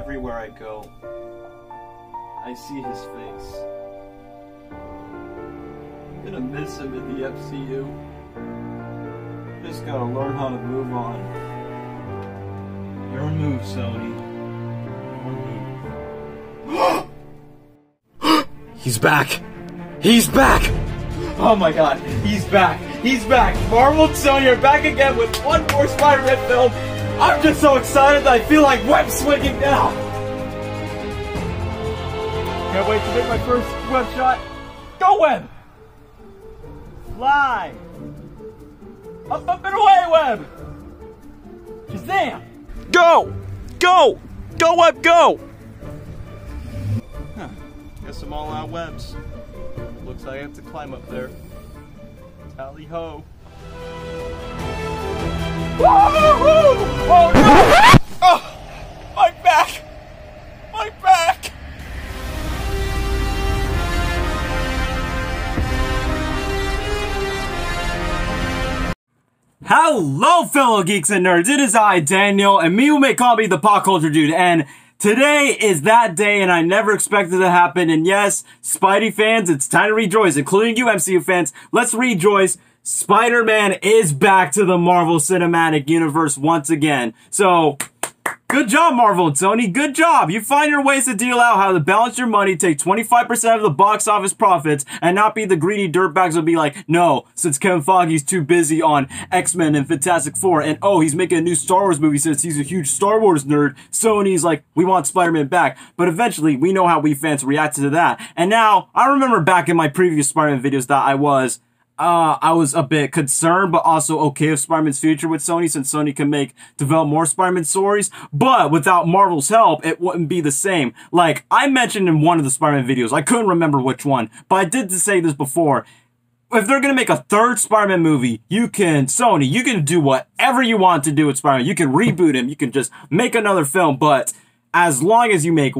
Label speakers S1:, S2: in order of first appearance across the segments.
S1: everywhere I go, I see his face. I'm gonna miss him in the MCU. Just gotta learn how to move on. Your move, Sony. Your move.
S2: He's back! He's back!
S1: Oh my god, he's back! He's back! Marvel and Sony are back again with one more Spider-Man film! I'm just so excited that I feel like web swinging now! Can't wait to make my first web shot! Go web! Fly! Up, up, and away, web! Shazam!
S2: Go! Go! Go, web, go!
S1: Huh. Guess I'm all out webs. Looks like I have to climb up there. Tally ho. Woo-hoo-hoo! Oh no! Oh! My back! My back!
S2: Hello, fellow geeks and nerds. It is I, Daniel, and me who may call me the pop culture dude. And today is that day, and I never expected it to happen. And yes, Spidey fans, it's time to rejoice, including you MCU fans. Let's rejoice. Spider-Man is back to the Marvel Cinematic Universe once again. So, good job, Marvel and Sony. Good job. You find your ways to deal out how to balance your money, take 25% of the box office profits, and not be the greedy dirtbags who be like, no, since Kevin Feige's too busy on X-Men and Fantastic Four, and oh, he's making a new Star Wars movie since he's a huge Star Wars nerd, Sony's like, we want Spider-Man back. But eventually, we know how we fans reacted to that. And now, I remember back in my previous Spider-Man videos that I was a bit concerned, but also okay with Spider-Man's future with Sony, since Sony can develop more Spider-Man stories. But without Marvel's help, it wouldn't be the same. Like, I mentioned in one of the Spider-Man videos, I couldn't remember which one, but I did say this before. If they're gonna make a third Spider-Man movie, Sony, you can do whatever you want to do with Spider-Man. You can reboot him, you can just make another film, but as long as you make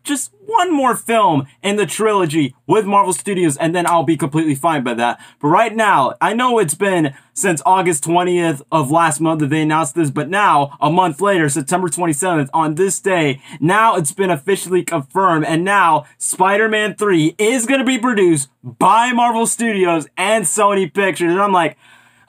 S2: just one more film in the trilogy with Marvel Studios, and then I'll be completely fine by that. But right now, I know it's been since August 20th of last month that they announced this, but now, a month later, September 27th, on this day, now it's been officially confirmed, and now Spider-Man 3 is going to be produced by Marvel Studios and Sony Pictures, and I'm like,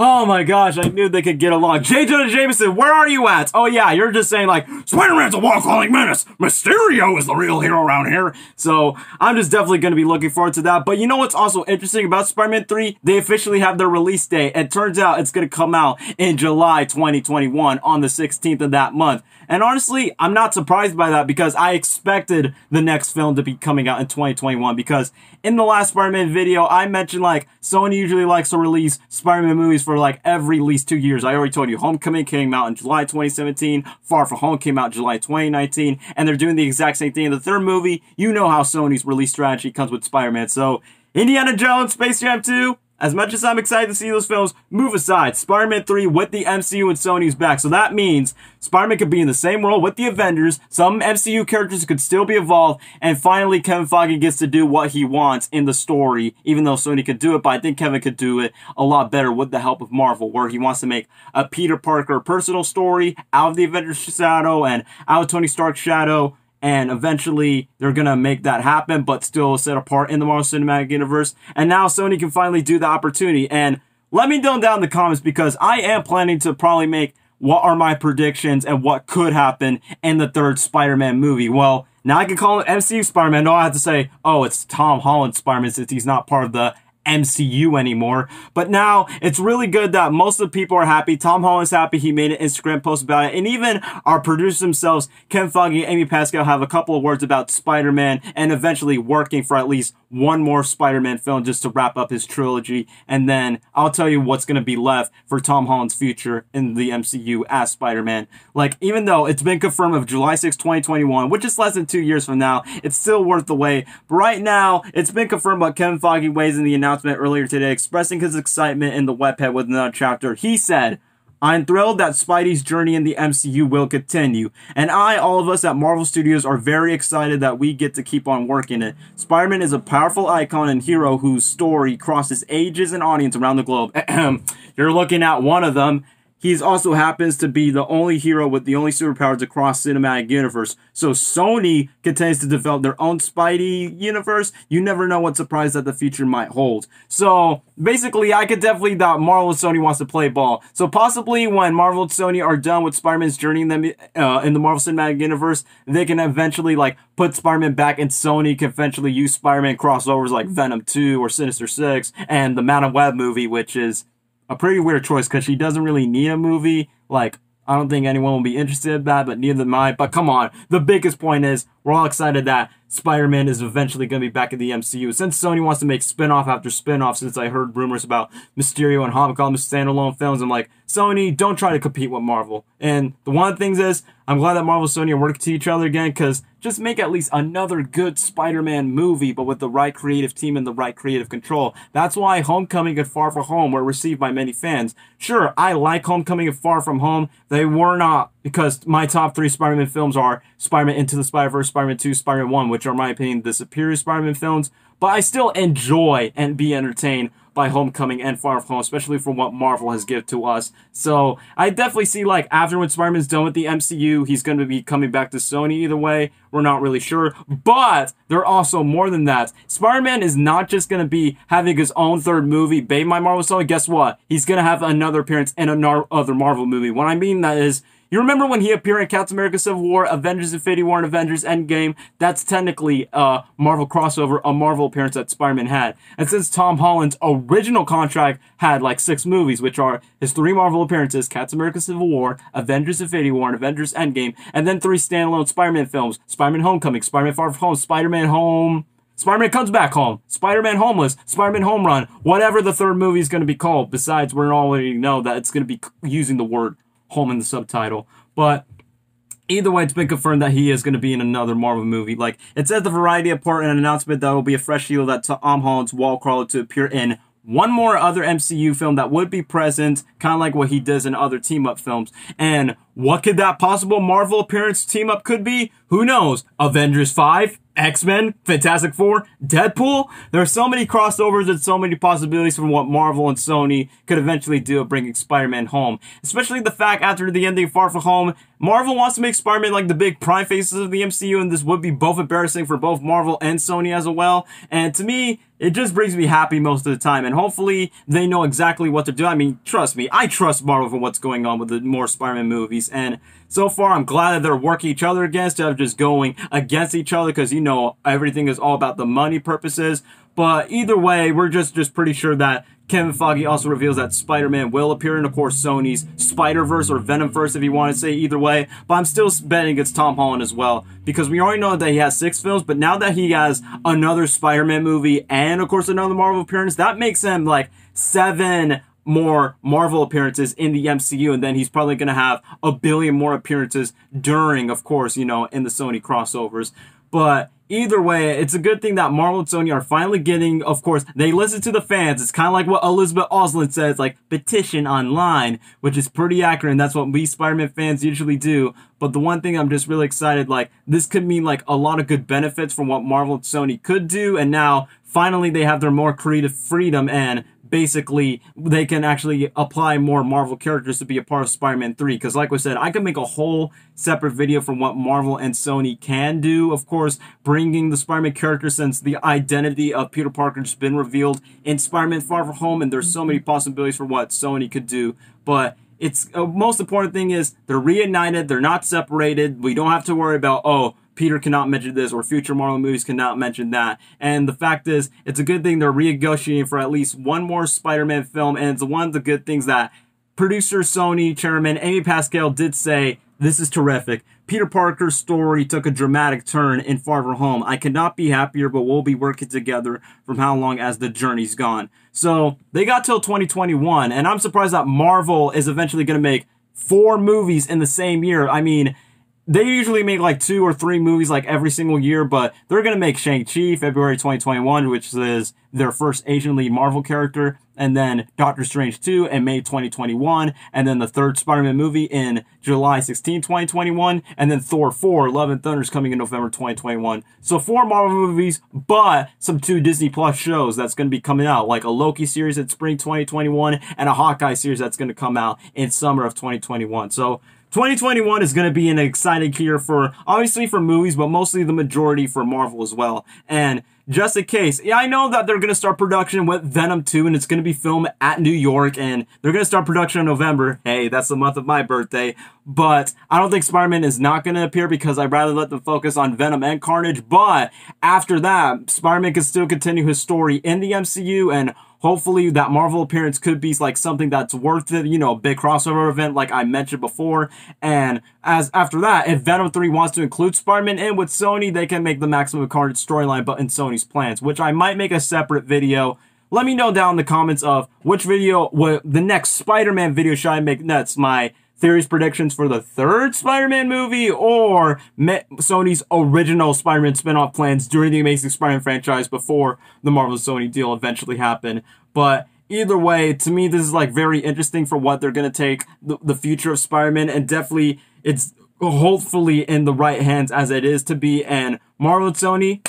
S2: oh my gosh, I knew they could get along. J. Jonah Jameson, where are you at? Oh yeah, you're just saying like, Spider-Man's a wall-crawling menace. Mysterio is the real hero around here. So, I'm just definitely going to be looking forward to that. But you know what's also interesting about Spider-Man 3? They officially have their release date. It turns out it's going to come out in July 2021 on the 16th of that month. And honestly, I'm not surprised by that because I expected the next film to be coming out in 2021 because in the last Spider-Man video, I mentioned like Sony usually likes to release Spider-Man movies for like every at least 2 years. I already told you Homecoming came out in July 2017, Far From Home came out July 2019, and they're doing the exact same thing in the third movie. You know how Sony's release strategy comes with Spider-Man. So, Indiana Jones, Space Jam 2, as much as I'm excited to see those films, move aside. Spider-Man 3 with the MCU and Sony's back. So that means Spider-Man could be in the same role with the Avengers. Some MCU characters could still be involved. And finally, Kevin Feige gets to do what he wants in the story. Even though Sony could do it, but I think Kevin could do it a lot better with the help of Marvel. Where he wants to make a Peter Parker personal story out of the Avengers shadow and out of Tony Stark's shadow. And eventually, they're gonna make that happen, but still set apart in the Marvel Cinematic Universe. And now Sony can finally do the opportunity. And let me know down in the comments because I am planning to probably make what are my predictions and what could happen in the third Spider-Man movie. Well, now I can call it MCU Spider-Man. No, I have to say, oh, it's Tom Holland Spider-Man since he's not part of the MCU anymore. But now it's really good that most of the people are happy. Tom Holland's happy. He made an Instagram post about it. And even our producers themselves, Ken Feige and Amy Pascal, have a couple of words about Spider-Man and eventually working for at least one more Spider-Man film just to wrap up his trilogy. And then I'll tell you what's going to be left for Tom Holland's future in the MCU as Spider-Man. Like, even though it's been confirmed of July 6, 2021, which is less than 2 years from now, it's still worth the wait. But right now, it's been confirmed by Kevin Feige weighs in the announcement earlier today, expressing his excitement in the webhead with another chapter. He said, I'm thrilled that Spidey's journey in the MCU will continue, and all of us at Marvel Studios are very excited that we get to keep on working it. Spider-Man is a powerful icon and hero whose story crosses ages and audience around the globe. You're looking at one of them. he also happens to be the only hero with the only superpowers across cinematic universe. So Sony continues to develop their own Spidey universe. You never know what surprise that the future might hold. So basically, I could definitely that Marvel and Sony wants to play ball. So possibly when Marvel and Sony are done with Spider-Man's journey in the Marvel Cinematic Universe, they can eventually like put Spider-Man back, and Sony can eventually use Spider-Man crossovers like Venom 2 or Sinister 6 and the Man of Web movie, which is a pretty weird choice because she doesn't really need a movie. Like, I don't think anyone will be interested in that, but neither am I. But come on, the biggest point is we're all excited that Spider-Man is eventually going to be back in the MCU. Since Sony wants to make spin-off after spin-off, since I heard rumors about Mysterio and Homecoming standalone films, I'm like, Sony, don't try to compete with Marvel. And the one of the things is, I'm glad that Marvel and Sony are working to each other again, because just make at least another good Spider-Man movie, but with the right creative team and the right creative control. That's why Homecoming and Far From Home were received by many fans. Sure, I like Homecoming and Far From Home. They were not, because my top 3 Spider-Man films are Spider-Man Into the Spider-Verse, Spider-Man 2, Spider-Man 1, which are, in my opinion, the superior Spider-Man films. But I still enjoy and be entertained by Homecoming and Far From Home, especially from what Marvel has given to us. So I definitely see, like, after when Spider-Man's done with the MCU, he's going to be coming back to Sony either way. We're not really sure. But there are also more than that. Spider-Man is not just going to be having his own third movie, Babe My Marvel Sony. Guess what? He's going to have another appearance in another Marvel movie. What I mean that is, you remember when he appeared in Captain America Civil War, Avengers Infinity War, and Avengers Endgame? That's technically a Marvel crossover, a Marvel appearance that Spider-Man had. And since Tom Holland's original contract had like 6 movies, which are his 3 Marvel appearances, Captain America Civil War, Avengers Infinity War, and Avengers Endgame, and then 3 standalone Spider-Man films, Spider-Man Homecoming, Spider-Man Far From Home, Spider-Man Home, Spider-Man Comes Back Home, Spider-Man Homeless, Spider-Man Home Run, whatever the third movie is going to be called. Besides, we already know that it's going to be using the word home in the subtitle. But either way, it's been confirmed that he is going to be in another Marvel movie. Like, it says the Variety report in an announcement that will be a fresh deal that Tom Holland's Wallcrawler to appear in one more other MCU film that would be present, kind of like what he does in other team-up films. And what could that possible Marvel appearance team-up could be? Who knows? Avengers 5? X-Men, Fantastic Four, Deadpool. There are so many crossovers and so many possibilities from what Marvel and Sony could eventually do of bringing Spider-Man home. Especially the fact after the ending of Far From Home, Marvel wants to make Spider-Man like the big prime faces of the MCU, and this would be both embarrassing for both Marvel and Sony as well. And to me, it just brings me happy most of the time, and hopefully they know exactly what to do. I mean, trust me, I trust Marvel for what's going on with the more Spider-Man movies, and so far I'm glad that they're working each other against, instead of just going against each other, because, you know, everything is all about the money purposes. But either way, we're just pretty sure that Kevin Feige also reveals that Spider-Man will appear in, of course, Sony's Spider-Verse or Venom-Verse, if you want to say either way. But I'm still betting against Tom Holland as well, because we already know that he has 6 films, but now that he has another Spider-Man movie and, of course, another Marvel appearance, that makes him like 7 more Marvel appearances in the MCU, and then he's probably going to have a billion more appearances during, of course, you know, in the Sony crossovers. But either way, it's a good thing that Marvel and Sony are finally getting, of course, they listen to the fans. It's kind of like what Elizabeth Olsen says, like, petition online, which is pretty accurate, and that's what we Spider-Man fans usually do. But the one thing I'm just really excited, like, this could mean, like, a lot of good benefits from what Marvel and Sony could do, and now, finally, they have their more creative freedom, and basically, they can actually apply more Marvel characters to be a part of Spider-Man 3. Because like I said, I could make a whole separate video from what Marvel and Sony can do. Of course, bringing the Spider-Man character, since the identity of Peter Parker has been revealed in Spider-Man Far From Home, and there's so many possibilities for what Sony could do. But it's most important thing is they're reunited, they're not separated. We don't have to worry about, oh, Peter cannot mention this, or future Marvel movies cannot mention that. And the fact is, it's a good thing they're renegotiating for at least one more Spider-Man film, and it's one of the good things that producer, Sony chairman Amy Pascal did say, this is terrific. Peter Parker's story took a dramatic turn in Far From Home. I could not be happier, but we'll be working together from how long as the journey's gone. So, they got till 2021, and I'm surprised that Marvel is eventually going to make 4 movies in the same year. I mean, they usually make like 2 or 3 movies like every single year, but they're gonna make Shang-Chi February 2021, which is their first Asian lead Marvel character, and then Doctor Strange 2 in May 2021, and then the third Spider-Man movie in July 16, 2021, and then Thor 4, Love and Thunder is coming in November 2021. So 4 Marvel movies, but some 2 Disney Plus shows that's going to be coming out, like a Loki series in spring 2021, and a Hawkeye series that's going to come out in summer of 2021. So 2021 is going to be an exciting year for, obviously for movies, but mostly the majority for Marvel as well. And just in case, yeah, I know that they're going to start production with Venom 2, and it's going to be filmed at New York, and they're going to start production in November. Hey, that's the month of my birthday. But I don't think Spider-Man is not going to appear because I'd rather let them focus on Venom and Carnage. But after that, Spider-Man can still continue his story in the MCU, and hopefully that Marvel appearance could be like something that's worth it, you know, a big crossover event like I mentioned before. And after that, if Venom 3 wants to include Spider-Man in with Sony, they can make the Maximum Carnage storyline, but in Sony's plans, which I might make a separate video. Let me know down in the comments of which video, what the next Spider-Man video should I make next. My theories, predictions for the 3rd Spider-Man movie, or Sony's original Spider-Man spin-off plans during the Amazing Spider-Man franchise before the Marvel-Sony deal eventually happened. But either way, to me, this is like very interesting for what they're going to take the future of Spider-Man, and definitely it's hopefully in the right hands as it is to be. And Marvel and Sony,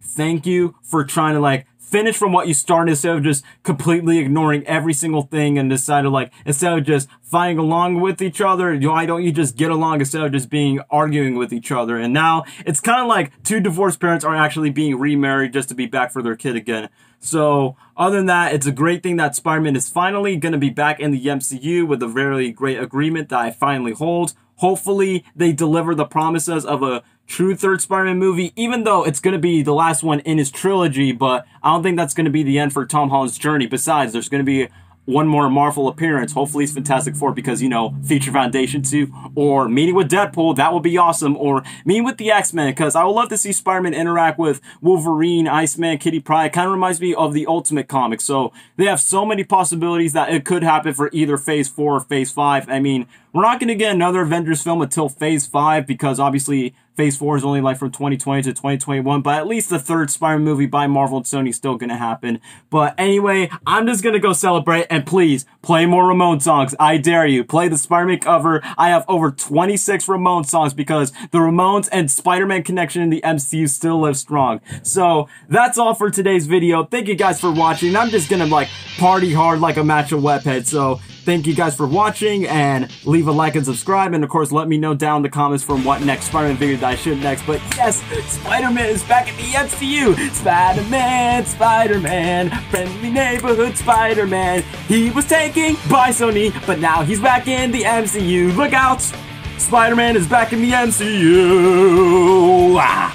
S2: thank you for trying to like finish from what you started instead of just completely ignoring every single thing and decided like, instead of just fighting along with each other, why don't you just get along instead of just arguing with each other? And now it's kind of like 2 divorced parents are actually being remarried just to be back for their kid again. So other than that, it's a great thing that Spider-Man is finally going to be back in the MCU with a very great agreement that I finally hold. Hopefully they deliver the promises of a true 3rd Spider-Man movie, even though it's going to be the last one in his trilogy, but I don't think that's going to be the end for Tom Holland's journey. Besides, there's going to be one more Marvel appearance. Hopefully it's Fantastic Four because, you know, Feature Foundation 2, or meeting with Deadpool, that would be awesome, or meeting with the X-Men, because I would love to see Spider-Man interact with Wolverine, Iceman, Kitty Pryde. Kind of reminds me of the Ultimate Comics. So they have so many possibilities that it could happen for either Phase 4 or Phase 5. I mean, we're not going to get another Avengers film until Phase 5 because obviously Phase 4 is only like from 2020 to 2021, but at least the 3rd Spider-Man movie by Marvel and Sony is still going to happen. But anyway, I'm just going to go celebrate, and please, play more Ramones songs. I dare you. Play the Spider-Man cover. I have over 26 Ramones songs because the Ramones and Spider-Man connection in the MCU still lives strong. So that's all for today's video. Thank you guys for watching. I'm just going to like party hard like a match of webheads. So thank you guys for watching, and leave a like and subscribe, and of course let me know down in the comments from what next Spider-Man video that I should next. But yes, Spider-Man is back in the MCU. Spider-Man, Spider-Man, friendly neighborhood Spider-Man. He was taken by Sony, but now he's back in the MCU. Look out! Spider-Man is back in the MCU. Ah.